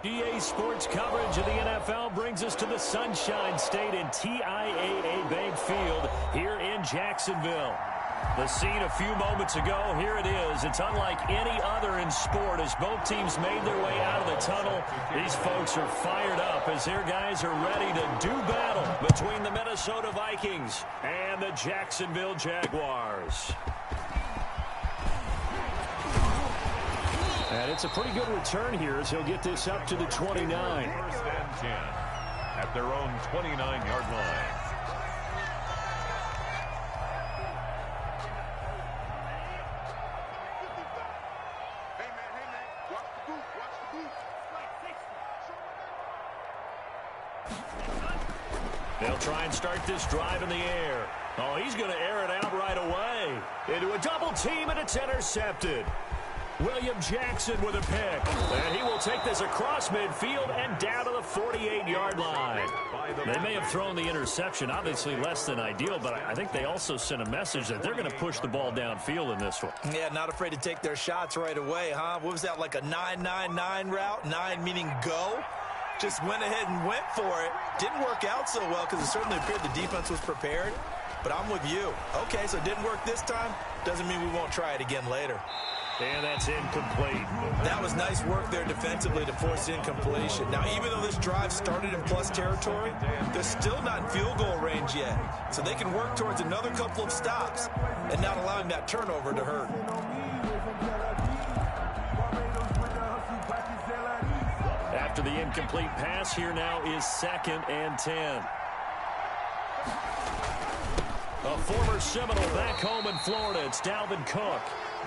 EA Sports coverage of the NFL brings us to the Sunshine State in TIAA Bank Field here in Jacksonville. The scene a few moments ago, here it is. It's unlike any other in sport as both teams made their way out of the tunnel. These folks are fired up as their guys are ready to do battle between the Minnesota Vikings and the Jacksonville Jaguars. And it's a pretty good return here as he'll get this up to the 29. First and 10 at their own 29-yard line. They'll try and start this drive in the air. Oh, he's going to air it out right away. Into a double team, and it's intercepted. William Jackson with a pick. And he will take this across midfield and down to the 48-yard line. They may have thrown the interception, obviously less than ideal, but I think they also sent a message that they're going to push the ball downfield in this one. Yeah, not afraid to take their shots right away, huh? What was that, like a 9-9-9 route? 9 meaning go? Just went ahead and went for it. Didn't work out so well because it certainly appeared the defense was prepared. But I'm with you. Okay, so it didn't work this time. Doesn't mean we won't try it again later. And that's incomplete. That was nice work there defensively to force incompletion. Now, even though this drive started in plus territory, they're still not in field goal range yet. So they can work towards another couple of stops and not allowing that turnover to hurt. After the incomplete pass, here now is 2nd and 10. A former Seminole back home in Florida. It's Dalvin Cook.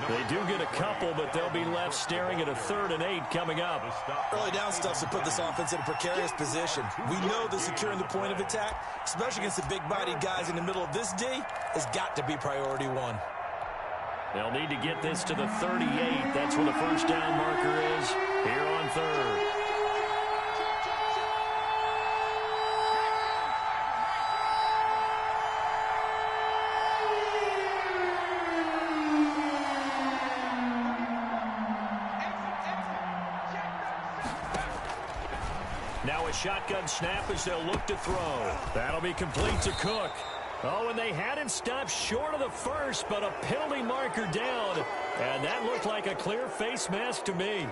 They do get a couple, but they'll be left staring at a 3rd and 8 coming up. Early down stuff to put this offense in a precarious position. We know that securing the point of attack, especially against the big-bodied guys in the middle of this D, has got to be priority one. They'll need to get this to the 38. That's where the first down marker is here on 3rd. Now a shotgun snap as they'll look to throw. That'll be complete to Cook. Oh, and they had him stopped short of the first, but a penalty marker down. And that looked like a clear face mask to me.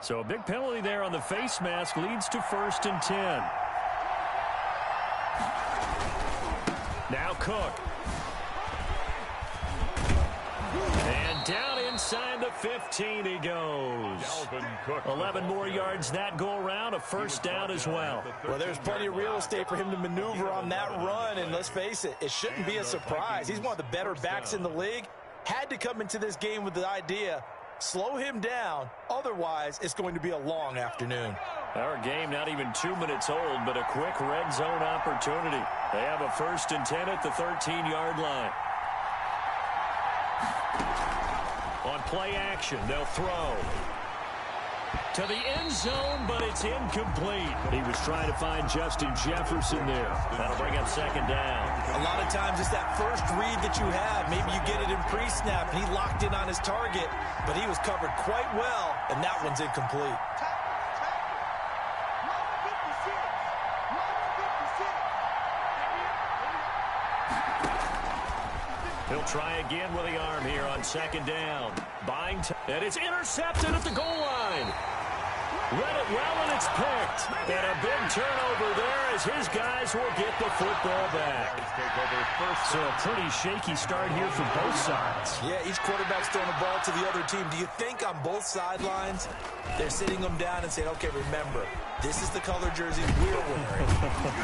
So a big penalty there on the face mask leads to 1st and 10. Now Cook. And down inside the 15 he goes. 11 more yards that go around, a first down as well. Well, there's plenty of real estate for him to maneuver on that run, and let's face it, it shouldn't be a surprise. He's one of the better backs in the league. Had to come into this game with the idea, slow him down, otherwise it's going to be a long afternoon. Our game not even 2 minutes old, but a quick red zone opportunity. They have a 1st and 10 at the 13-yard line. On play action, they'll throw to the end zone, but it's incomplete. He was trying to find Justin Jefferson there. That'll bring up 2nd down. A lot of times it's that first read that you have. Maybe you get it in pre-snap, and he locked in on his target, but he was covered quite well, and that one's incomplete. He'll try again with the arm here on 2nd down. Buying and it's intercepted at the goal line. Read it well, and it's picked. And a big turnover there as his guys will get the football back. So a pretty shaky start here for both sides. Yeah, each quarterback's throwing the ball to the other team. Do you think on both sidelines they're sitting them down and saying, okay, remember, this is the color jersey we're wearing.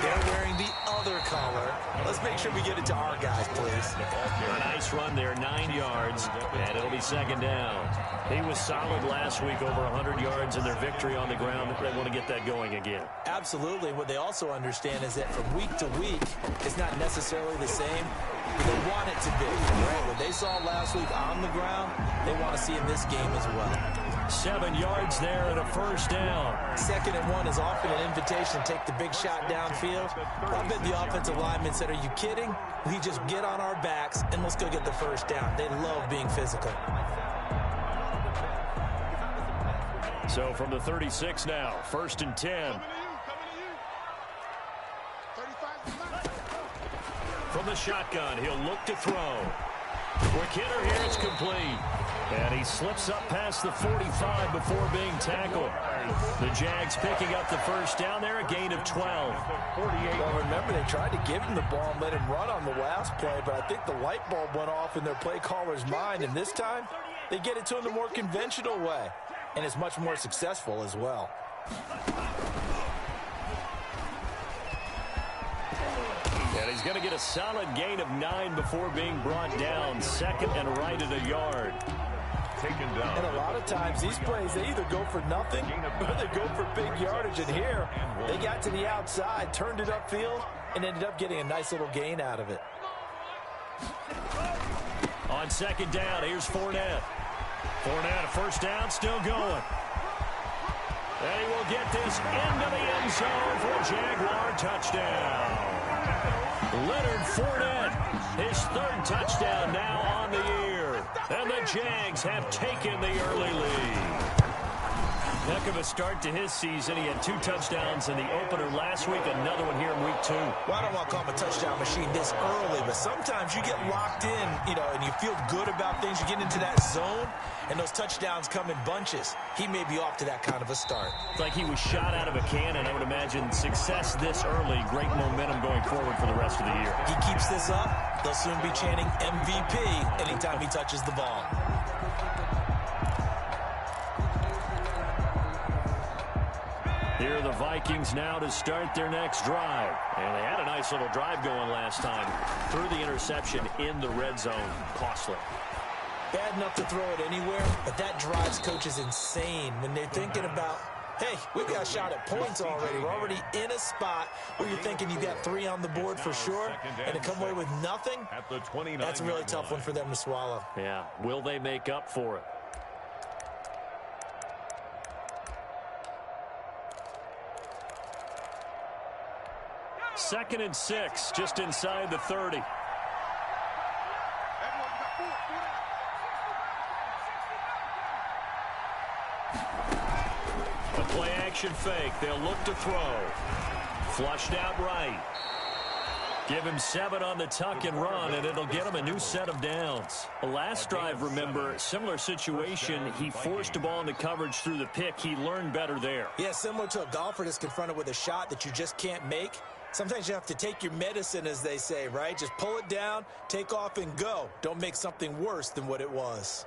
They're wearing the other color. Let's make sure we get it to our guys, please. A nice run there, 9 yards, and it'll be 2nd down. He was solid last week, over 100 yards in their victory on the ground. They want to get that going again. Absolutely. What they also understand is that from week to week, it's not necessarily the same. But they want it to be. Right? What they saw last week on the ground, they want to see in this game as well. 7 yards there and a first down. 2nd and 1 is often an invitation to take the big shot downfield. I bet the offensive linemen said, are you kidding? We just get on our backs and let's go get the first down. They love being physical. So from the 36 now, 1st and 10. From the shotgun, he'll look to throw. Quick hitter here, it's complete. And he slips up past the 45 before being tackled. The Jags picking up the first down there, a gain of 12. Well, remember, they tried to give him the ball and let him run on the last play, but I think the light bulb went off in their play caller's mind, and this time they get it to him the more conventional way, and it's much more successful as well. And he's going to get a solid gain of 9 before being brought down. 2nd and right at a yard. Taken down. And a lot of times these plays, they either go for nothing or they go for big yardage. And here, they got to the outside, turned it upfield, and ended up getting a nice little gain out of it. On 2nd down, here's Fournette. Fournette, a first down, still going. And he will get this into the end zone for a Jaguar touchdown. Leonard Fournette, his 3rd touchdown now on the year. And the Jags have taken the early lead. Heck of a start to his season. He had 2 touchdowns in the opener last week, another one here in week 2. Well, I don't want to call him a touchdown machine this early, but sometimes you get locked in, and you feel good about things. You get into that zone, and those touchdowns come in bunches. He may be off to that kind of a start. It's like he was shot out of a cannon. I would imagine success this early, great momentum going forward for the rest of the year. He keeps this up, they'll soon be chanting MVP anytime he touches the ball. Here are the Vikings now to start their next drive. And they had a nice little drive going last time. Threw the interception in the red zone. Costly. Bad enough to throw it anywhere, but that drives coaches insane when they're thinking about, hey, we've got a shot at points already. We're already in a spot where you're thinking you got 3 on the board for sure, and to come away with nothing, that's a really tough one for them to swallow. Yeah, will they make up for it? Second and 6, just inside the 30. A play-action fake. They'll look to throw. Flushed out right. Give him 7 on the tuck and run, and it'll get him a new set of downs. The last drive, remember, similar situation. He forced a ball into coverage through the pick. He learned better there. Yeah, similar to a golfer that's confronted with a shot that you just can't make. Sometimes you have to take your medicine, as they say, right? Just pull it down, take off, and go. Don't make something worse than what it was.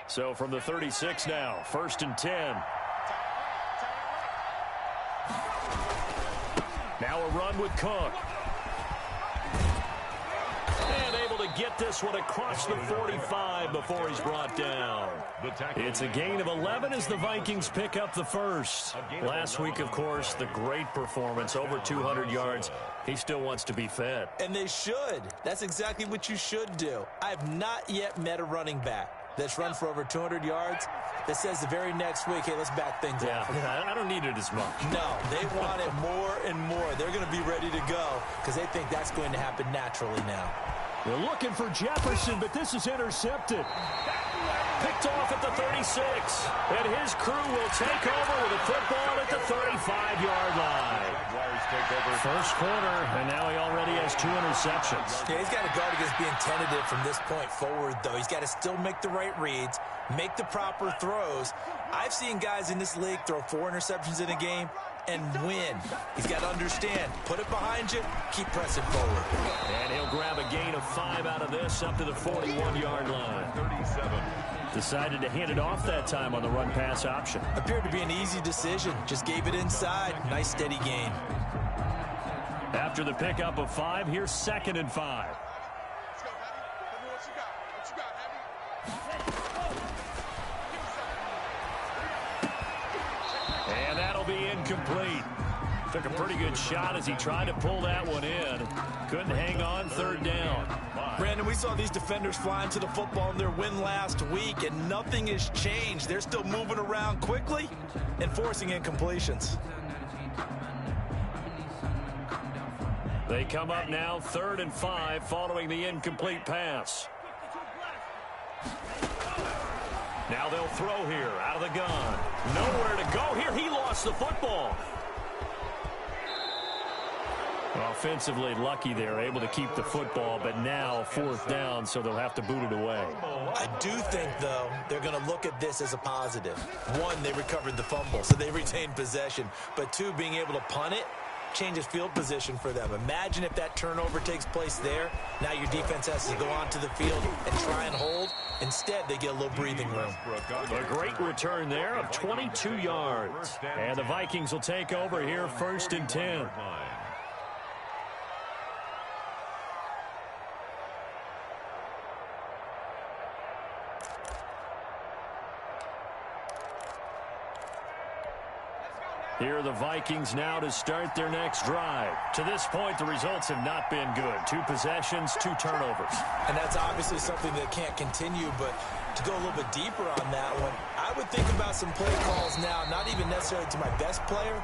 So from the 36 now, 1st and 10. Now a run with Cook. And able to get this one across the 45 before he's brought down. It's a gain of 11 as the Vikings pick up the first. Last week, of course, the great performance, over 200 yards. He still wants to be fed. And they should. That's exactly what you should do. I have not yet met a running back that's run for over 200 yards that says the very next week, hey, let's back things up. Yeah, I don't need it as much. No, they want it more and more. They're going to be ready to go because they think that's going to happen naturally now. They're looking for Jefferson, but this is intercepted. Picked off at the 36. And his crew will take over with a football at the 35-yard line. First quarter, and now he already has 2 interceptions. Yeah, he's got to guard against being tentative from this point forward, though. He's got to still make the right reads, make the proper throws. I've seen guys in this league throw 4 interceptions in a game and win. He's got to understand, put it behind you, keep pressing forward. And he'll grab a gain of 5 out of this up to the 41-yard line. 37. Decided to hand it off that time on the run-pass option. Appeared to be an easy decision. Just gave it inside. Nice, steady gain. After the pickup of 5, here's 2nd and 5. And that'll be incomplete. Took a pretty good shot as he tried to pull that one in. Couldn't hang on, third down. Brandon, we saw these defenders flying to the football in their win last week, and nothing has changed. They're still moving around quickly and forcing incompletions. They come up now 3rd and 5 following the incomplete pass. Now they'll throw here out of the gun. Nowhere to go here. He lost the football. Offensively lucky they're able to keep the football, but now 4th down, so they'll have to boot it away. I do think, though, they're going to look at this as a positive. 1, they recovered the fumble, so they retained possession. But 2, being able to punt it changes field position for them. Imagine if that turnover takes place there. Now your defense has to go onto the field and try and hold. Instead, they get a little breathing room. A great return there of 22 yards. And the Vikings will take over here 1st and 10. Here are the Vikings now to start their next drive. To this point, the results have not been good. 2 possessions, 2 turnovers. And that's obviously something that can't continue, but to go a little bit deeper on that one, I would think about some play calls now, not even necessarily to my best player,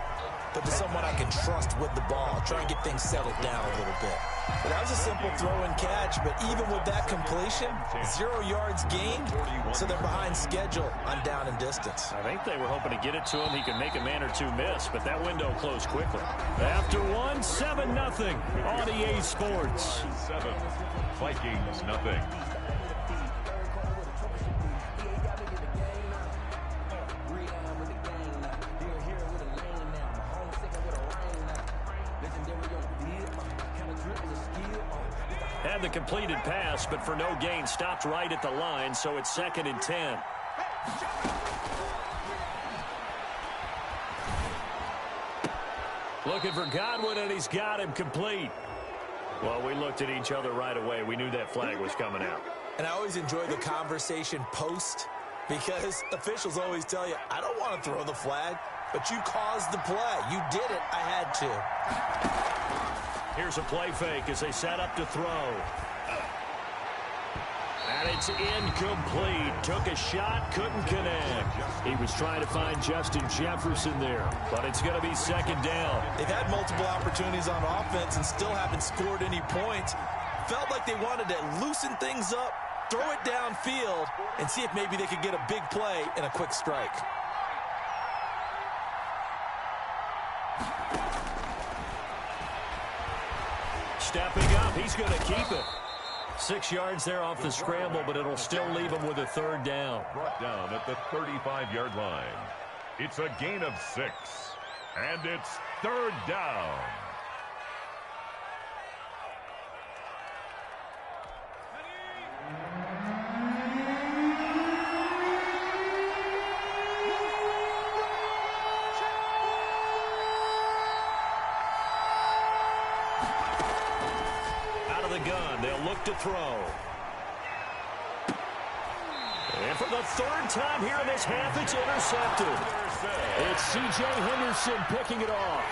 but to someone I can trust with the ball. Try and get things settled down a little bit. But that was a simple throw and catch, but even with that completion, 0 yards gained, so they're behind schedule on down and distance. I think they were hoping to get it to him. He could make a man or 2 miss, but that window closed quickly. After 1, 7-0 on EA Sports. 7, Vikings nothing. Had the completed pass, but for no gain, stopped right at the line, so it's 2nd and 10. Looking for Godwin, and he's got him complete. Well, we looked at each other right away. We knew that flag was coming out. And I always enjoy the conversation post, because officials always tell you, I don't want to throw the flag, but you caused the play. You did it. I had to. Here's a play fake as they set up to throw. And it's incomplete. Took a shot, couldn't connect. He was trying to find Justin Jefferson there, but it's going to be 2nd down. They've had multiple opportunities on offense and still haven't scored any points. Felt like they wanted to loosen things up, throw it downfield, and see if maybe they could get a big play and a quick strike. Stepping up, he's going to keep it. 6 yards there off the scramble, but it'll still leave him with a 3rd down. Brought down at the 35-yard line. It's a gain of 6, and it's 3rd down. To throw. And for the 3rd time here in this half, it's intercepted. It's C.J. Henderson picking it off.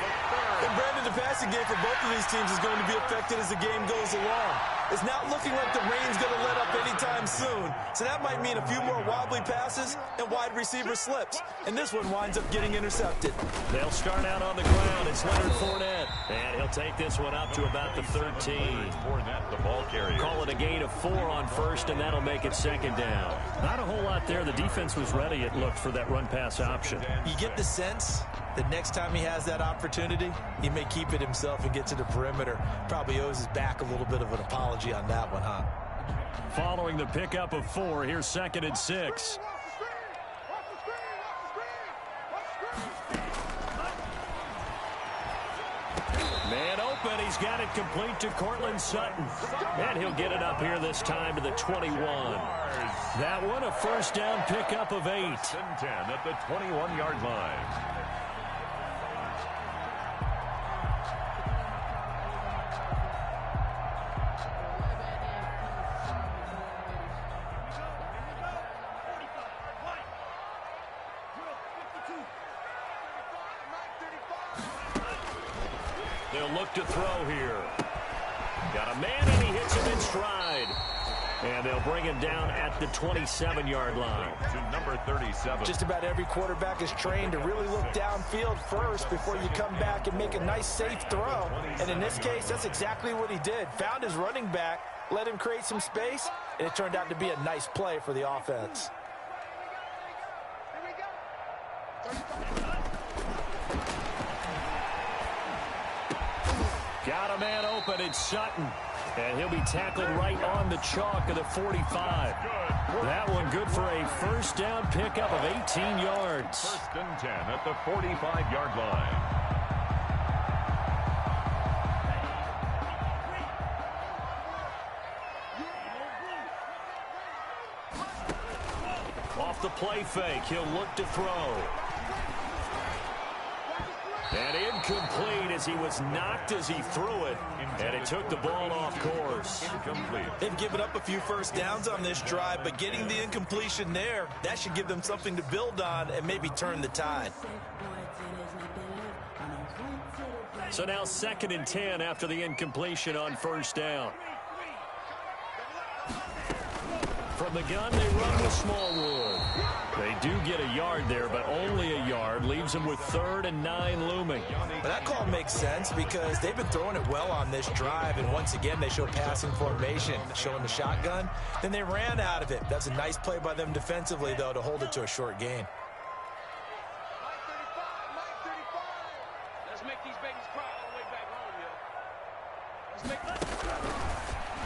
And Brandon, the passing game for both of these teams is going to be affected as the game goes along. It's not looking like the rain's going to let up anytime soon. So that might mean a few more wobbly passes and wide receiver slips. And this one winds up getting intercepted. They'll start out on the ground. It's Leonard Fournette. And he'll take this one up to about the 13. Fournette, the ball carrier. Call it a gain of 4 on 1st, and that'll make it 2nd down. Not a whole lot there. The defense was ready, it looked, for that run-pass option. You get the sense that next time he has that opportunity, he may keep it himself and get to the perimeter. Probably owes his back a little bit of an apology on that one, huh? Following the pickup of 4, here's 2nd and 6. Man open, he's got it complete to Cortland Sutton. And he'll get it up here this time to the 21. That one, a 1st down pickup of 8. 10 at the 21-yard line. They'll look to throw here. Got a man, and he hits him in stride. And they'll bring him down at the 27-yard line. To number 37. Just about every quarterback is trained to really look downfield first before you come back and make a nice, safe throw. And in this case, that's exactly what he did. Found his running back, let him create some space, and it turned out to be a nice play for the offense. Got a man open. It's Sutton. And he'll be tackled right on the chalk of the 45. That one good for a first down pickup of 18 yards. First and 10 at the 45-yard line. Off the play fake, he'll look to throw. And incomplete as he was knocked as he threw it. And it took the ball off course. Incomplete. They've given up a few first downs on this drive, but getting the incompletion there, that should give them something to build on and maybe turn the tide. So now 2nd and 10 after the incompletion on first down. From the gun, they run with Smallwood. They do get a yard there, but only a yard. Leaves them with 3rd and 9 looming. But that call makes sense because they've been throwing it well on this drive, and once again, they show passing formation, showing the shotgun. Then they ran out of it. That's a nice play by them defensively, though, to hold it to a short gain. Let's make these babies cry all the way back home,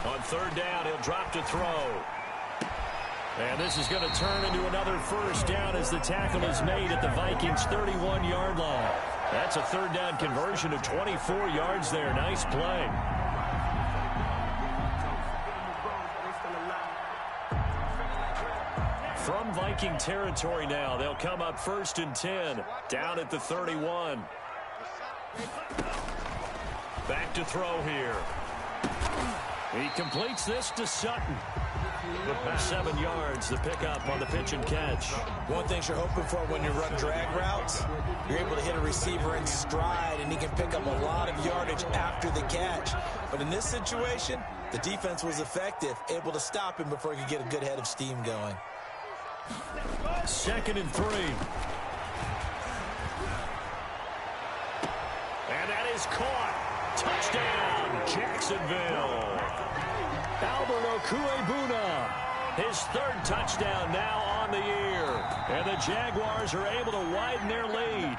yo. On 3rd down, he'll drop to throw. And this is going to turn into another first down as the tackle is made at the Vikings' 31-yard line. That's a 3rd down conversion of 24 yards there. Nice play. From Viking territory now, they'll come up 1st and 10, down at the 31. Back to throw here. He completes this to Sutton. 7 yards, the pickup on the pitch and catch. One thing you're hoping for when you run drag routes, you're able to hit a receiver in stride, and he can pick up a lot of yardage after the catch. But in this situation, the defense was effective, able to stop him before he could get a good head of steam going. 2nd and 3. And that is caught. Touchdown, Jacksonville. Albert Okuebuna, his 3rd touchdown now on the year. And the Jaguars are able to widen their lead.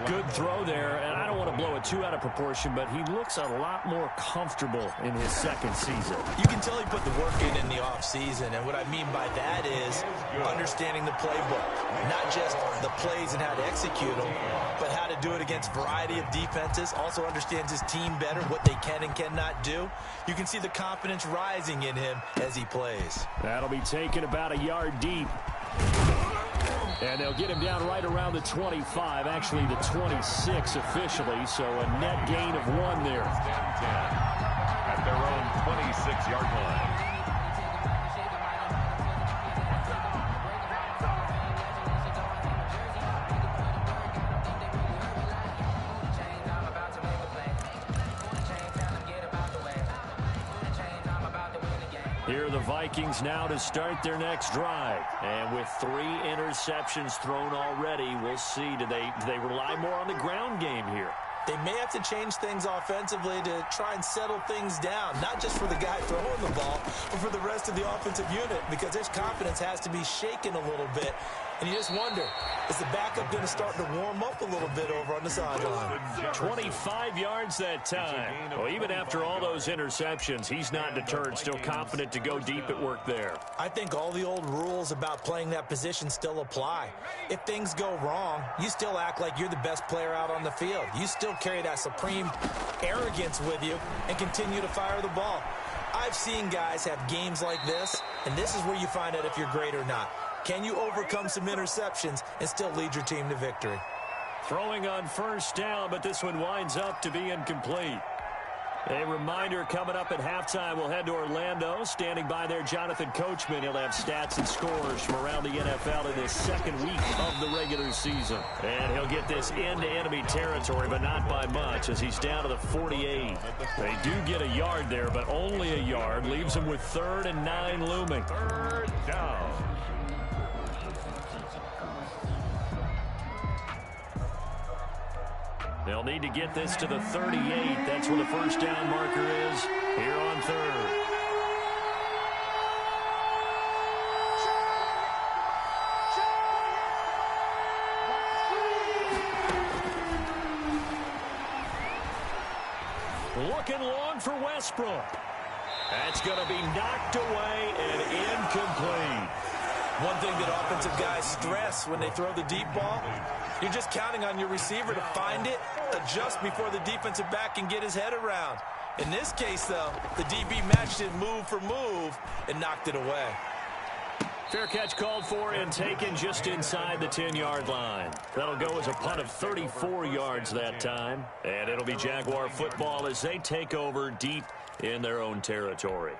Good throw there, and I don't want to blow it too out of proportion, but he looks a lot more comfortable in his 2nd season. You can tell he put the work in the offseason, and what I mean by that is understanding the playbook. Not just the plays and how to execute them, but how to do it against a variety of defenses. Also understands his team better, what they can and cannot do. You can see the confidence rising in him as he plays. That'll be taken about a yard deep. And they'll get him down right around the 25, actually the 26 officially, so a net gain of 1 there. At their own 26-yard line. Here are the Vikings now to start their next drive. And with 3 interceptions thrown already, we'll see. Do they rely more on the ground game here? They may have to change things offensively to try and settle things down, not just for the guy throwing the ball, but for the rest of the offensive unit, because his confidence has to be shaken a little bit. And you just wonder, is the backup going to start to warm up a little bit over on the sideline? 25 yards that time. Well, even after all those interceptions, he's not deterred, still confident to go deep at work there. I think all the old rules about playing that position still apply. If things go wrong, you still act like you're the best player out on the field. You still carry that supreme arrogance with you and continue to fire the ball. I've seen guys have games like this, and this is where you find out if you're great or not. Can you overcome some interceptions and still lead your team to victory? Throwing on first down, but this one winds up to be incomplete. A reminder coming up at halftime, we'll head to Orlando. Standing by there, Jonathan Coachman. He'll have stats and scores from around the NFL in this second week of the regular season. And he'll get this into enemy territory, but not by much, as he's down to the 48. They do get a yard there, but only a yard. Leaves him with 3rd and 9 looming. 3rd down. They'll need to get this to the 38. That's where the first down marker is here on 3rd. Looking long for Westbrook. That's going to be knocked away and incomplete. One thing that offensive guys stress when they throw the deep ball, you're just counting on your receiver to find it, adjust before the defensive back can get his head around. In this case, though, the DB matched it move for move and knocked it away. Fair catch called for and taken just inside the 10-yard line. That'll go as a punt of 34 yards that time. And it'll be Jaguar football as they take over deep in their own territory.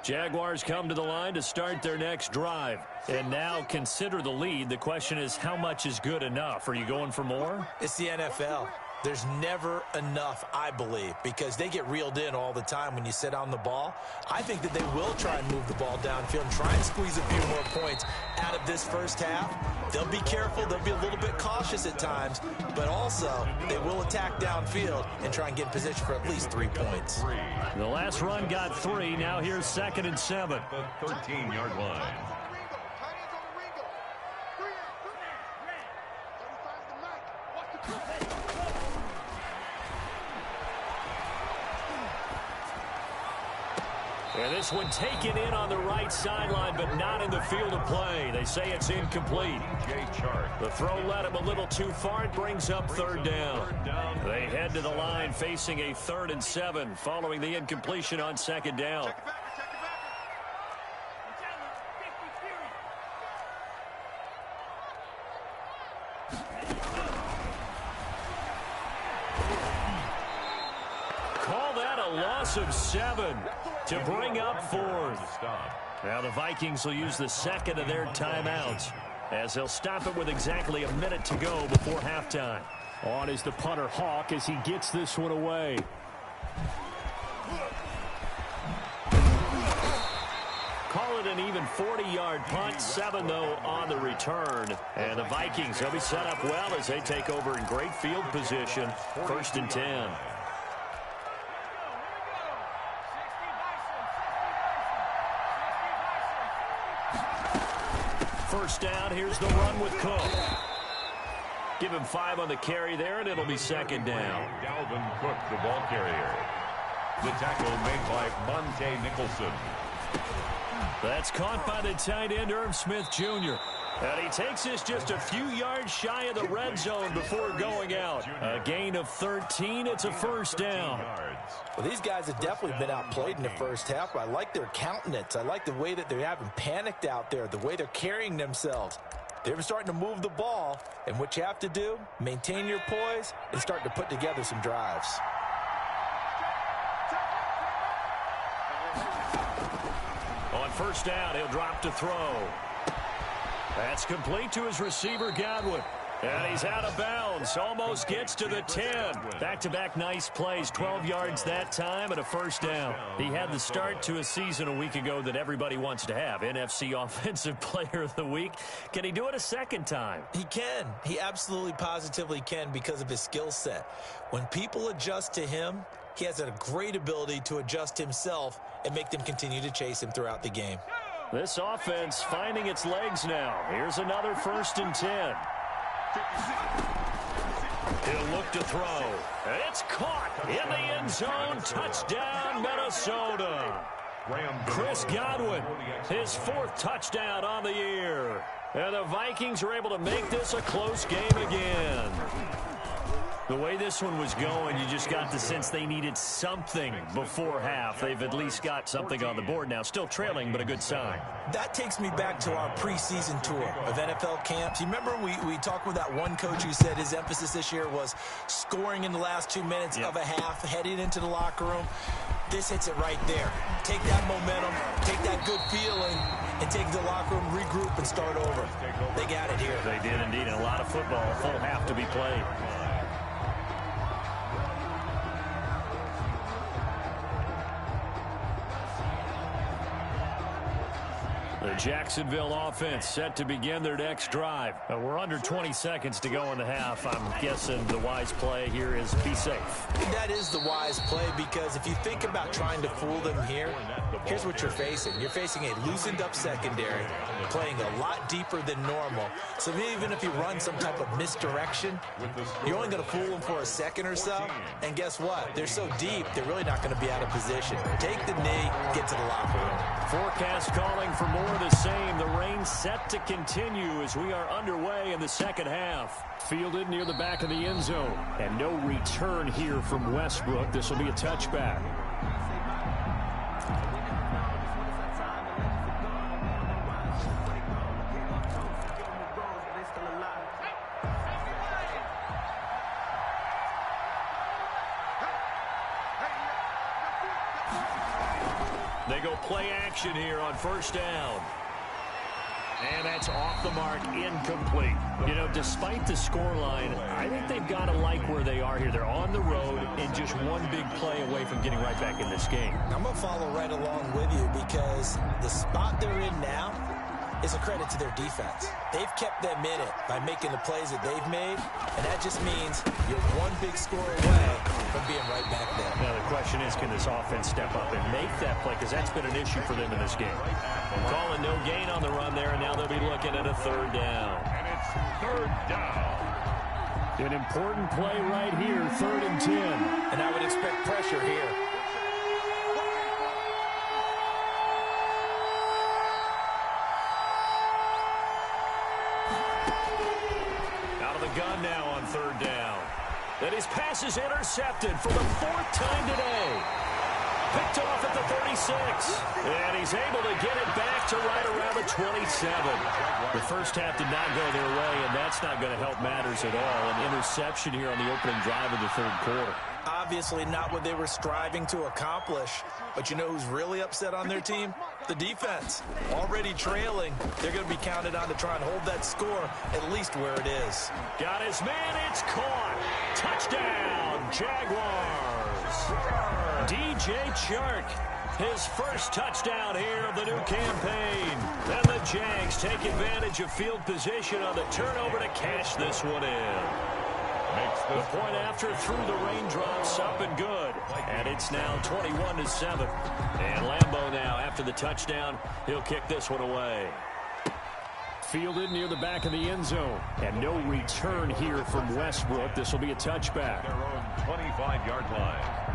Jaguars come to the line to start their next drive. And now consider the lead. The question is, how much is good enough? Are you going for more? It's the NFL. There's never enough, I believe, because they get reeled in all the time when you sit on the ball. I think that they will try and move the ball downfield and try and squeeze a few more points out of this first half. They'll be careful. They'll be a little bit cautious at times, but also they will attack downfield and try and get in position for at least 3 points. The last run got 3. Now here's 2nd and 7. The 13-yard line. And this one taken in on the right sideline, but not in the field of play. They say it's incomplete. The throw led him a little too far. It brings up 3rd down. They head to the line facing a 3rd and 7 following the incompletion on 2nd down. Call that a loss of 7 to bring up 4th. Now the Vikings will use the second of their timeouts as they'll stop it with exactly a minute to go before halftime. On is the punter Hawk as he gets this one away. Call it an even 40-yard punt. 7, though, on the return. And the Vikings, they'll be set up well as they take over in great field position. 1st and 10. First down, here's the run with Cook. Give him 5 on the carry there, and it'll be 2nd down. Dalvin Cook, the ball carrier. The tackle made by Monte Nicholson. That's caught by the tight end, Irv Smith Jr. And he takes this just a few yards shy of the red zone before going out. A gain of 13. It's a 1st down. Well, these guys have definitely been outplayed in the first half. I like their countenance. I like the way that they haven't panicked out there, the way they're carrying themselves. They're starting to move the ball, and what you have to do, maintain your poise and start to put together some drives. On 1st down, he'll drop to throw. That's complete to his receiver, Godwin. And he's out of bounds. Almost gets to the 10. Back-to-back nice plays. 12 yards that time and a 1st down. He had the start to a season a week ago that everybody wants to have. NFC Offensive Player of the Week. Can he do it a second time? He can. He absolutely positively can because of his skill set. When people adjust to him, he has a great ability to adjust himself and make them continue to chase him throughout the game. This offense finding its legs now. Here's another 1st and 10. He'll look to throw. It's caught in the end zone. Touchdown, Minnesota. Chris Godwin, his 4th touchdown on the year. And the Vikings are able to make this a close game again. The way this one was going, you just got the sense they needed something before half. They've at least got something on the board now. Still trailing, but a good sign. That takes me back to our preseason tour of NFL camps. You remember we talked with that one coach who said his emphasis this year was scoring in the last 2 minutes of a half, heading into the locker room. This hits it right there. Take that momentum, take that good feeling, and take the locker room, regroup, and start over. They got it here. They did indeed. And a lot of football, a full half to be played. The Jacksonville offense set to begin their next drive. We're under 20 seconds to go in the half. I'm guessing the wise play here is be safe. That is the wise play, because if you think about trying to fool them here, here's what you're facing. You're facing a loosened up secondary, playing a lot deeper than normal. So even if you run some type of misdirection, you're only going to fool them for a second or so. And guess what? They're so deep, they're really not going to be out of position. Take the knee, get to the locker room. Forecast calling for more of the same. The rain set to continue as we are underway in the second half. Fielded near the back of the end zone. And no return here from Westbrook. This will be a touchback. They go play action here on first down. And that's off the mark, incomplete. You know, despite the scoreline, I think they've got to like where they are here. They're on the road and just one big play away from getting right back in this game. I'm going to follow right along with you, because the spot they're in now is a credit to their defense. They've kept them in it by making the plays that they've made, and that just means you're one big score away from being right back there. Now the question is, can this offense step up and make that play? Because that's been an issue for them in this game. Calling no gain on the run there, and now they'll be looking at a third down. And it's third down. An important play right here, 3rd and 10. And I would expect pressure here. Gun now on 3rd down. And his pass is intercepted for the 4th time today. Picked off at the 36. And he's able to get it back to right around the 27. The first half did not go their way, and that's not going to help matters at all. An interception here on the opening drive of the 3rd quarter. Obviously not what they were striving to accomplish. But you know who's really upset on their team? The defense. Already trailing. They're going to be counted on to try and hold that score at least where it is. Got his man. It's caught. Touchdown, Jaguars. DJ Chark, his first touchdown here of the new campaign. And the Jags take advantage of field position on the turnover to cash this one in. The point after through the raindrops, up and good. And it's now 21-7. And Lambeau now, after the touchdown, he'll kick this one away. Fielded near the back of the end zone. And no return here from Westbrook. This will be a touchback. Their own 25-yard line.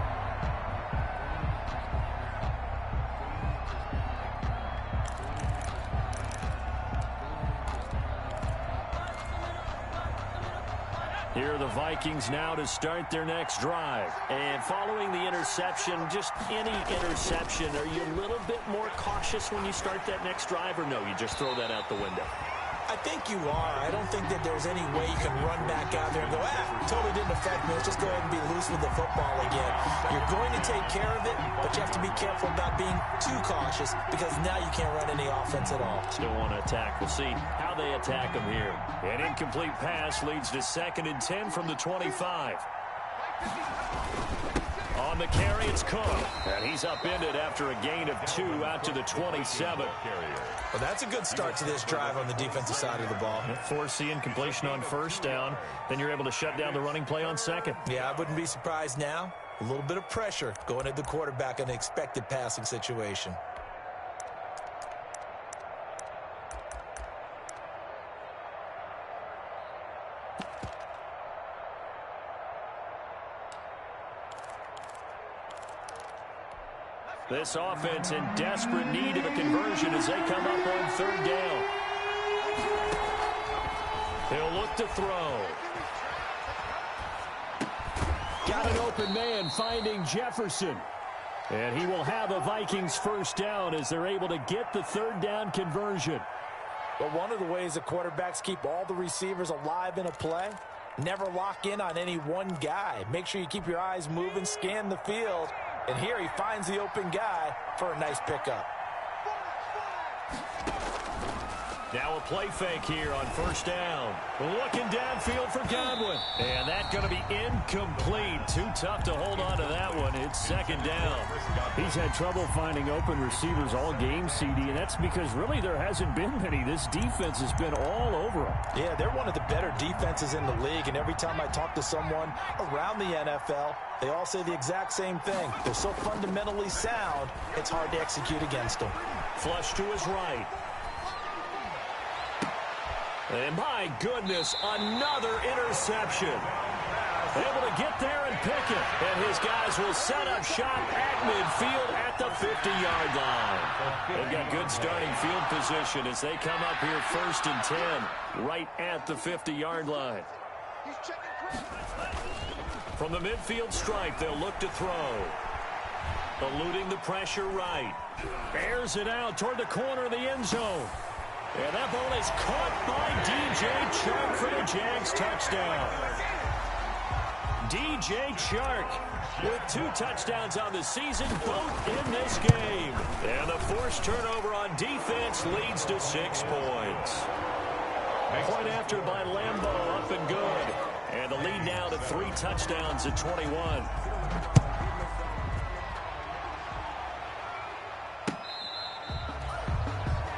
Here are the Vikings now to start their next drive. And following the interception, just any interception, are you a little bit more cautious when you start that next drive, or no, you just throw that out the window? I think you are. I don't think that there's any way you can run back out there and go, totally didn't affect me. Let's just go ahead and be loose with the football again. You're going to take care of it, but you have to be careful about being too cautious, because now you can't run any offense at all. Still want to attack. We'll see how they attack them here. An incomplete pass leads to 2nd and 10 from the 25. On the carry, it's Cook. And he's upended after a gain of 2 out to the 27. Well, that's a good start to this drive on the defensive side of the ball. Forcing completion on first down. Then you're able to shut down the running play on 2nd. Yeah, I wouldn't be surprised now. A little bit of pressure going at the quarterback in an expected passing situation. This offense in desperate need of a conversion as they come up on 3rd down. He'll look to throw. Got an open man finding Jefferson. And he will have a Vikings first down as they're able to get the third down conversion. But one of the ways the quarterbacks keep all the receivers alive in a play, never lock in on any one guy. Make sure you keep your eyes moving, scan the field. And here he finds the open guy for a nice pickup. Now a play fake here on first down. Looking downfield for Godwin. And that's going to be incomplete. Too tough to hold on to that one. It's second down. He's had trouble finding open receivers all game, CD, and that's because really there hasn't been many. This defense has been all over him. Yeah, they're one of the better defenses in the league, and every time I talk to someone around the NFL, they all say the exact same thing. They're so fundamentally sound, it's hard to execute against them. Flush to his right. And my goodness, another interception. Able to get there and pick it. And his guys will set up shop at midfield at the 50-yard line. They've got good starting field position as they come up here first and 10 right at the 50-yard line. From the midfield stripe, they'll look to throw. Eluding the pressure right. Airs it out toward the corner of the end zone. And that ball is caught by DJ Chark for the Jags touchdown. DJ Chark with 2 touchdowns on the season, both in this game. And the forced turnover on defense leads to 6 points. Point after by Lambeau, up and good. And the lead now to 3 touchdowns at 21.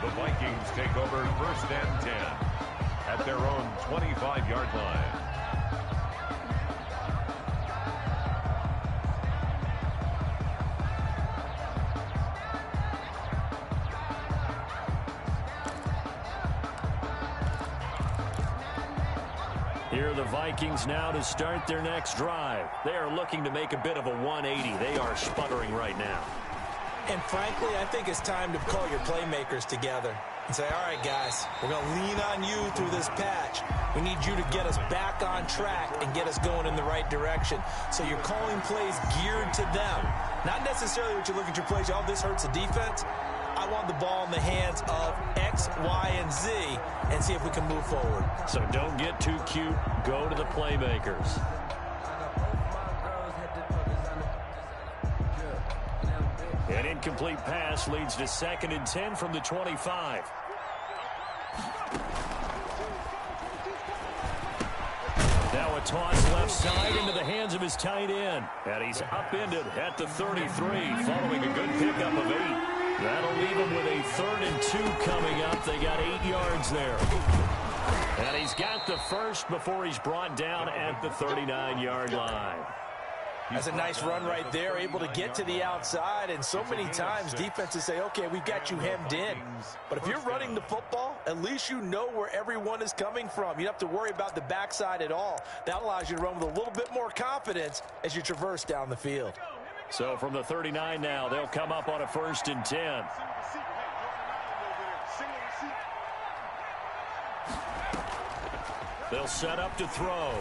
The Vikings take over first and 10 at their own 25-yard line. Here are the Vikings now to start their next drive. They are looking to make a bit of a 180. They are sputtering right now. And frankly, I think it's time to call your playmakers together and say, all right, guys, we're going to lean on you through this patch. We need you to get us back on track and get us going in the right direction. So you're calling plays geared to them. Not necessarily what you look at your plays, oh, this hurts the defense. I want the ball in the hands of X, Y, and Z and see if we can move forward. So don't get too cute. Go to the playmakers. An incomplete pass leads to 2nd and 10 from the 25. Now a toss left side into the hands of his tight end. And he's upended at the 33 following a good pickup of 8. That'll leave him with a 3rd and 2 coming up. They got 8 yards there. And he's got the first before he's brought down at the 39-yard line. That's a nice run right there, able to get to the outside. And so many times defenses say, okay, we've got you hemmed in. But if you're running the football, at least you know where everyone is coming from. You don't have to worry about the backside at all. That allows you to run with a little bit more confidence as you traverse down the field. So from the 39 now, they'll come up on a 1st and 10. They'll set up to throw.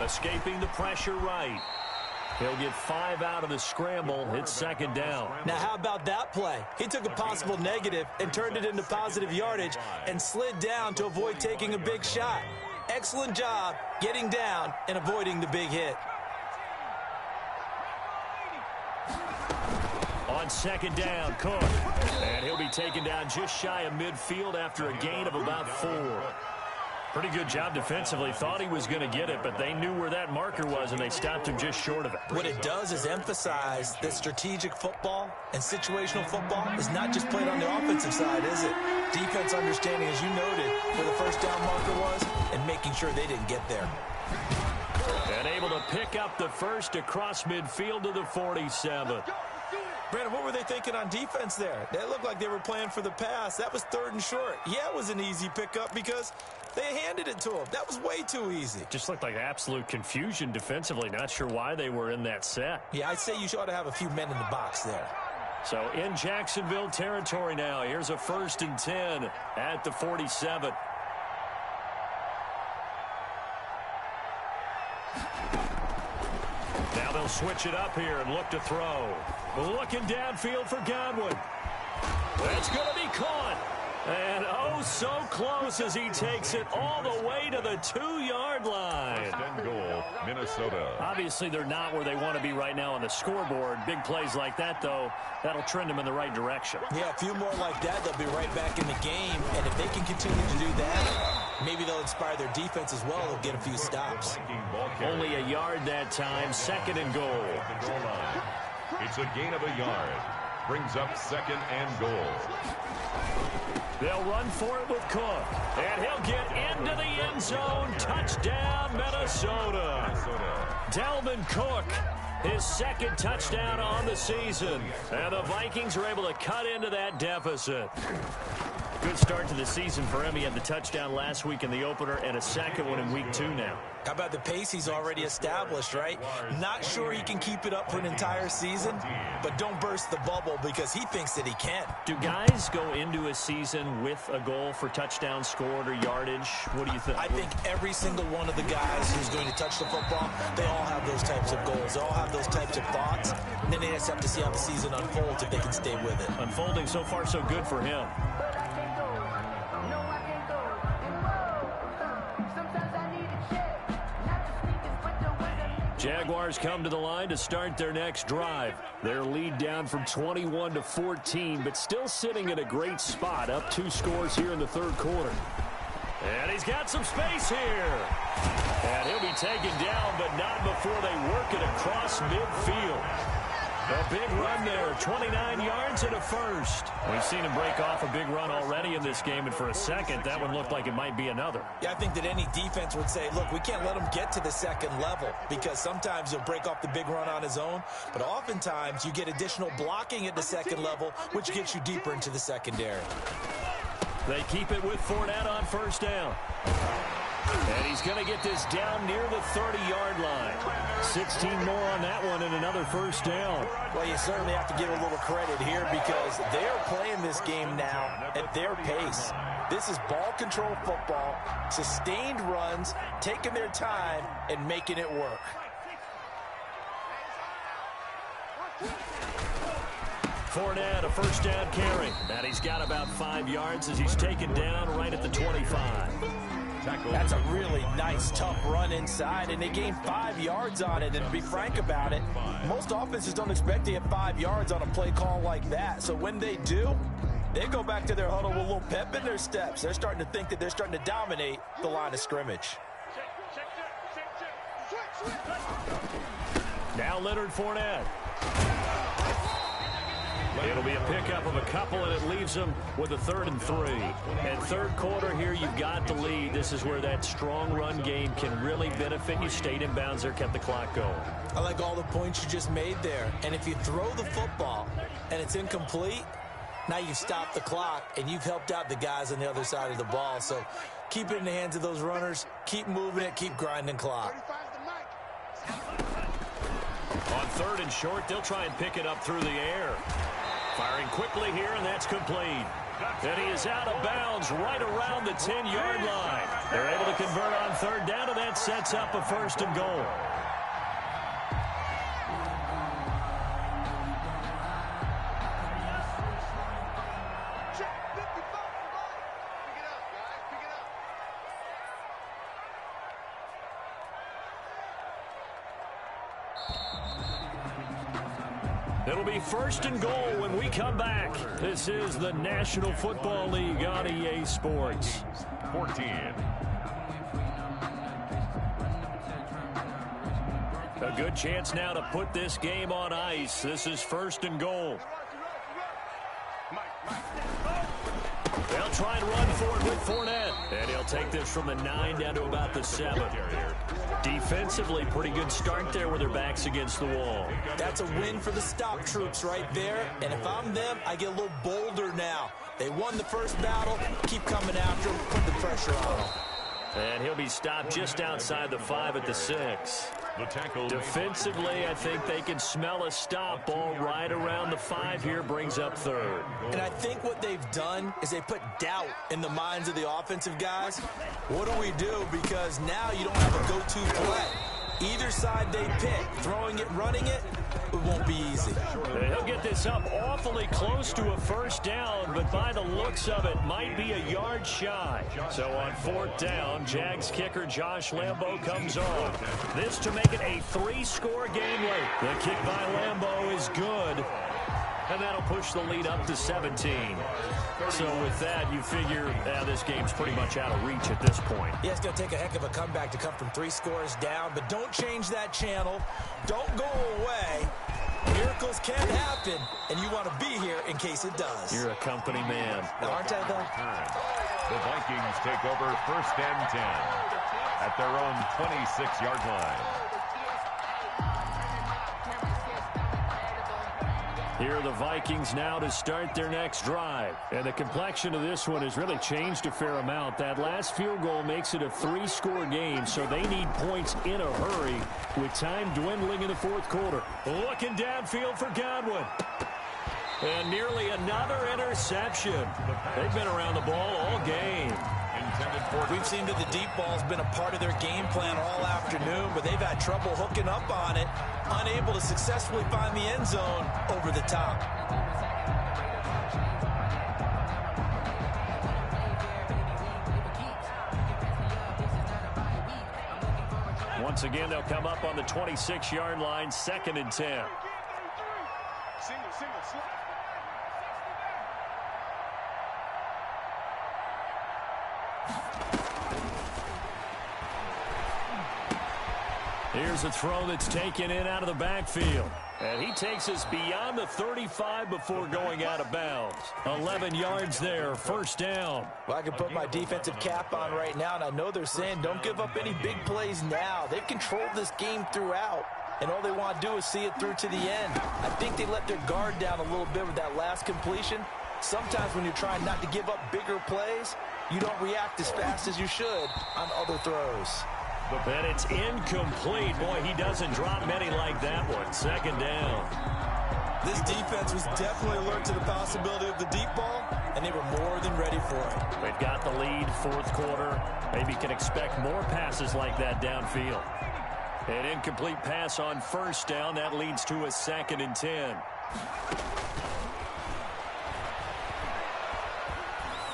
Escaping the pressure right. He'll get 5 out of the scramble. It's 2nd down. Now, how about that play? He took a possible negative and turned it into positive yardage and slid down to avoid taking a big shot. Excellent job getting down and avoiding the big hit. On 2nd down, Cook. And he'll be taken down just shy of midfield after a gain of about 4. Pretty good job defensively. Thought he was going to get it, but they knew where that marker was, and they stopped him just short of it. What it does is emphasize that strategic football and situational football is not just played on the offensive side, is it? Defense understanding, as you noted, where the first down marker was and making sure they didn't get there. And able to pick up the first across midfield to the 47. Brandon, what were they thinking on defense there? They looked like they were playing for the pass. That was 3rd and short. Yeah, it was an easy pickup because they handed it to him. That was way too easy. Just looked like absolute confusion defensively. Not sure why they were in that set. Yeah, I'd say you ought to have a few men in the box there. So in Jacksonville territory now. Here's a 1st and 10 at the 47. Now they'll switch it up here and look to throw. Looking downfield for Godwin. That's going to be caught. And oh, so close as he takes it all the way to the 2-yard line. First and goal, Minnesota. Obviously, they're not where they want to be right now on the scoreboard. Big plays like that, though, that'll trend them in the right direction. Yeah, a few more like that, they'll be right back in the game. And if they can continue to do that, maybe they'll inspire their defense as well. They'll get a few stops. Only a yard that time, second and goal. It's a gain of a yard. Brings up second and goal. They'll run for it with Cook. And he'll get into the end zone. Touchdown, Minnesota. Dalvin Cook, his second touchdown on the season. And the Vikings are able to cut into that deficit. Good start to the season for him. He had the touchdown last week in the opener and a second one in week 2 now. How about the pace he's already established, right? Not sure he can keep it up for an entire season, but don't burst the bubble because he thinks that he can. Do guys go into a season with a goal for touchdowns scored or yardage? What do you think? I think every single one of the guys who's going to touch the football, they all have those types of goals. They all have those types of thoughts. And then they just have to see how the season unfolds if they can stay with it. Unfolding so far so good for him. Jaguars come to the line to start their next drive. Their lead down from 21 to 14, but still sitting at a great spot, up 2 scores here in the third quarter. And he's got some space here. And he'll be taken down, but not before they work it across midfield. A big run there, 29 yards and a first. We've seen him break off a big run already in this game, and for a second, that one looked like it might be another. Yeah, I think that any defense would say, look, we can't let him get to the second level because sometimes he'll break off the big run on his own, but oftentimes you get additional blocking at the second level, which gets you deeper into the secondary. They keep it with Fournette on first down. And he's going to get this down near the 30-yard line. 16 more on that one and another first down. Well, you certainly have to give a little credit here because they're playing this game now at their pace. This is ball control football, sustained runs, taking their time, and making it work. Fournette, a first down carry. And he's got about 5 yards as he's taken down right at the 25. That's a really nice, tough run inside, and they gained 5 yards on it. And to be frank about it, most offenses don't expect to get 5 yards on a play call like that. So when they do, they go back to their huddle with a little pep in their steps. They're starting to think that they're starting to dominate the line of scrimmage. Now Leonard Fournette. It'll be a pickup of a couple, and it leaves them with a 3rd and 3. And third quarter here, you've got the lead. This is where that strong run game can really benefit you. Stayed in bounds there, kept the clock going. I like all the points you just made there. And if you throw the football and it's incomplete, now you've stopped the clock and you've helped out the guys on the other side of the ball. So keep it in the hands of those runners. Keep moving it. Keep grinding clock. On 3rd and short, they'll try and pick it up through the air. Firing quickly here, and that's complete. And he is out of bounds right around the 10-yard line. They're able to convert on 3rd down, and that sets up a 1st and goal. It'll be 1st and goal when we come back. This is the National Football League on EA Sports. 14. A good chance now to put this game on ice. This is 1st and goal. They'll try and run for it with Fournette. And he'll take this from the 9 down to about the 7. Defensively, pretty good start there with their backs against the wall. That's a win for the stop troops right there. And if I'm them, I get a little bolder now. They won the first battle. Keep coming after them. Put the pressure on them. And he'll be stopped just outside the 5 at the 6. The tackle. Defensively, I think they can smell a stop. Ball right around the 5 here, brings up 3rd. And I think what they've done is they put doubt in the minds of the offensive guys. What do we do? Because now you don't have a go-to play. Either side they pick, throwing it, running it, it won't be easy. He'll get this up awfully close to a first down, but by the looks of it, might be a yard shy. So on 4th down, Jags kicker Josh Lambo comes on. This to make it a 3-score game late. The kick by Lambo is good. And that'll push the lead up to 17. So with that, you figure this game's pretty much out of reach at this point. Yeah, it's going to take a heck of a comeback to come from 3 scores down, but don't change that channel. Don't go away. Miracles can happen, and you want to be here in case it does. You're a company man. Aren't I, though? The Vikings take over 1st and 10 at their own 26-yard line. Here are the Vikings now to start their next drive. And the complexion of this one has really changed a fair amount. That last field goal makes it a 3-score game, so they need points in a hurry with time dwindling in the 4th quarter. Looking downfield for Godwin. And nearly another interception. They've been around the ball all game. We've seen that the deep ball's been a part of their game plan all afternoon, but they've had trouble hooking up on it, unable to successfully find the end zone over the top. Once again, they'll come up on the 26-yard line, 2nd and 10. Here's a throw that's taken in out of the backfield. And he takes us beyond the 35 before going out of bounds. 11 yards there, 1st down. Well, I can put my defensive cap on right now, and I know they're saying don't give up any big plays now. They've controlled this game throughout, and all they want to do is see it through to the end. I think they let their guard down a little bit with that last completion. Sometimes when you're trying not to give up bigger plays, you don't react as fast as you should on other throws. And it's incomplete. Boy, he doesn't drop many like that one. 2nd down. This defense was definitely alert to the possibility of the deep ball, and they were more than ready for it. They've got the lead, 4th quarter. Maybe can expect more passes like that downfield. An incomplete pass on 1st down. That leads to a 2nd and 10.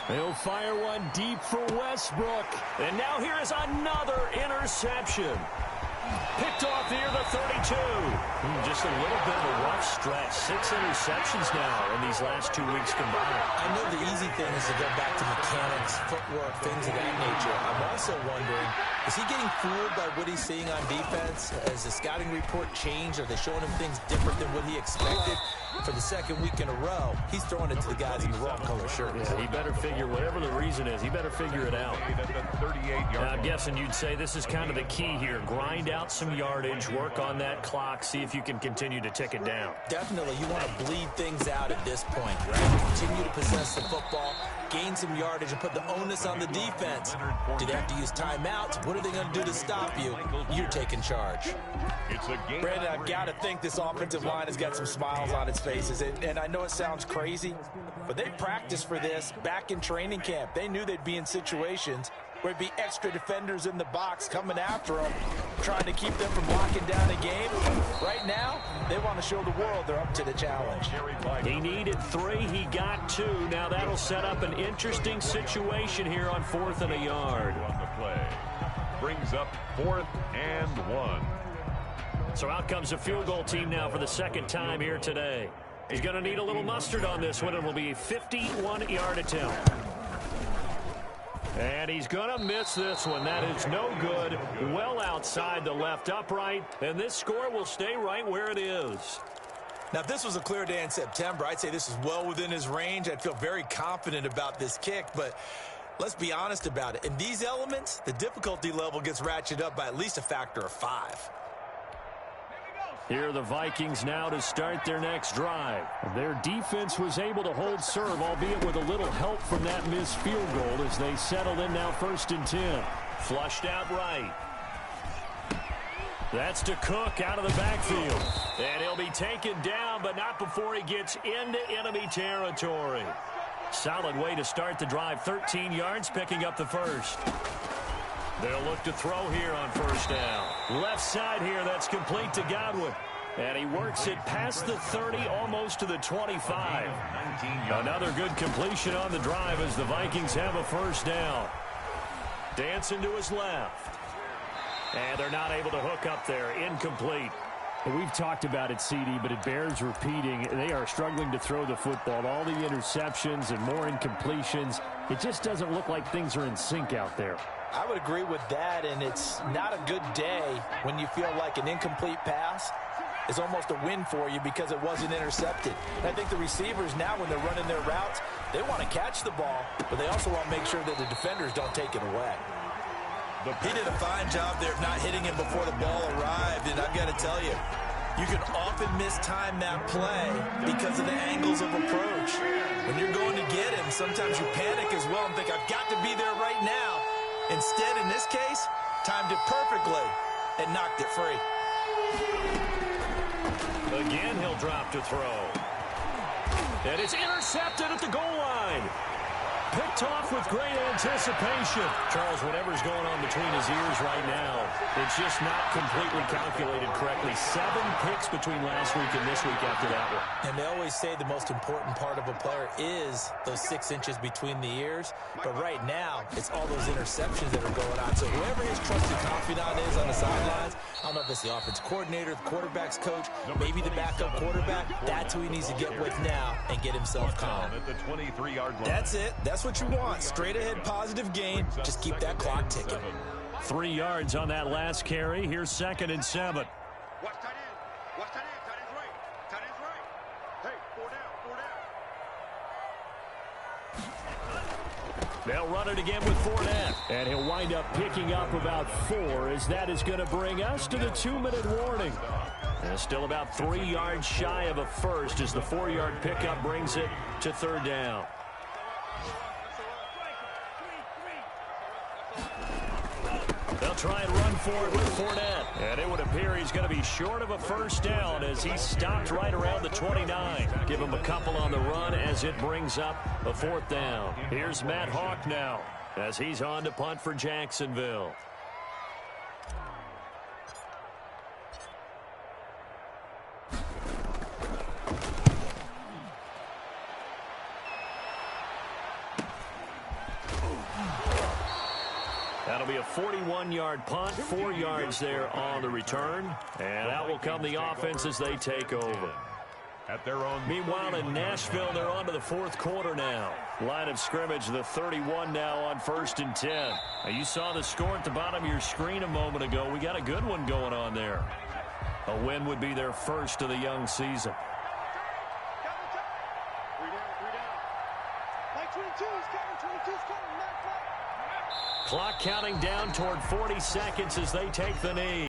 He'll fire one deep for Westbrook. And now here is another interception. Picked off near the 32. Just a little bit of a rough stretch. 6 interceptions now in these last 2 weeks combined. I know the easy thing is to go back to mechanics, footwork, things of that nature. I'm also wondering, is he getting fooled by what he's seeing on defense? Has the scouting report changed? Are they showing him things different than what he expected? For the 2nd week in a row, he's throwing it to the guys in the wrong color shirt. Yeah, he better figure, whatever the reason is, he better figure it out. Now, I'm guessing you'd say this is kind of the key here. Grind out some yardage, work on that clock, see if you can continue to tick it down. Definitely, you want to bleed things out at this point, right? Continue to possess the football, gain some yardage, and put the onus on the defense. Do they have to use timeouts? What are they going to do to stop you? You're taking charge. Brandon, I've got to think this offensive line has got some smiles on its faces. And I know it sounds crazy, but they practiced for this back in training camp. They knew they'd be in situations where it'd be extra defenders in the box coming after them, trying to keep them from locking down a game. Right now, they want to show the world they're up to the challenge. He needed 3. He got 2. Now that'll set up an interesting situation here on 4th and a yard. On the play. Brings up 4th and 1. So out comes the field goal team now for the 2nd time here today. He's going to need a little mustard on this one. It will be a 51-yard attempt. And he's going to miss this one. That is no good. Well outside the left upright. And this score will stay right where it is. Now, if this was a clear day in September, I'd say this is well within his range. I'd feel very confident about this kick. But let's be honest about it. In these elements, the difficulty level gets ratcheted up by at least a factor of 5. Here are the Vikings now to start their next drive. Their defense was able to hold serve, albeit with a little help from that missed field goal as they settled in now 1st and 10. Flushed out right. That's to Cook out of the backfield. And he'll be taken down, but not before he gets into enemy territory. Solid way to start the drive. 13 yards, picking up the first. They'll look to throw here on first down. Left side here, that's complete to Godwin. And he works it past the 30, almost to the 25. Another good completion on the drive as the Vikings have a first down. Dancing to his left. And they're not able to hook up there. Incomplete. We've talked about it, CD, but it bears repeating. They are struggling to throw the football. All the interceptions and more incompletions. It just doesn't look like things are in sync out there. I would agree with that, and it's not a good day when you feel like an incomplete pass is almost a win for you because it wasn't intercepted. And I think the receivers now, when they're running their routes, they want to catch the ball, but they also want to make sure that the defenders don't take it away. He did a fine job there of not hitting him before the ball arrived, and I've got to tell you, you can often mistime that play because of the angles of approach. When you're going to get him, sometimes you panic as well and think, I've got to be there right now. Instead, in this case, timed it perfectly and knocked it free. Again, he'll drop to throw. And it's intercepted at the goal line. Picked off with great anticipation. Charles, whatever's going on between his ears right now, it's just not completely calculated correctly. 7 picks between last week and this week after that one. And they always say the most important part of a player is those 6 inches between the ears. But right now, it's all those interceptions that are going on. So whoever his trusted confidant is on the sidelines, I don't know if it's the offense coordinator, the quarterback's coach, maybe the backup quarterback, that's who he needs to get with now and get himself calm. At the 23-yard line. That's it. That's what you want. Straight ahead positive gain. Just keep that clock ticking. 3 yards on that last carry. Here's 2nd and 7. Watch tight end. Watch tight end. Tight end's right. Tight end's right. Hey, 4 down. 4 down. They'll run it again with Fournette. And he'll wind up picking up about 4 as that is going to bring us to the 2-minute warning. And still about 3 yards shy of a first as the 4-yard pickup brings it to 3rd down. They'll try and run for it with Fournette. And it would appear he's going to be short of a first down as he stopped right around the 29. Give him a couple on the run as it brings up a 4th down. Here's Matt Hawk now as he's on to punt for Jacksonville. That'll be a 41-yard punt, 4 yards there on the return. And out will come the offense as they take over. At their own. Meanwhile, in Nashville, they're on to the 4th quarter now. Line of scrimmage, the 31 now on 1st and 10. Now, you saw the score at the bottom of your screen a moment ago. We got a good one going on there. A win would be their first of the young season. 3 down. Like 22's coming. 22's coming. Clock counting down toward 40 seconds as they take the knee.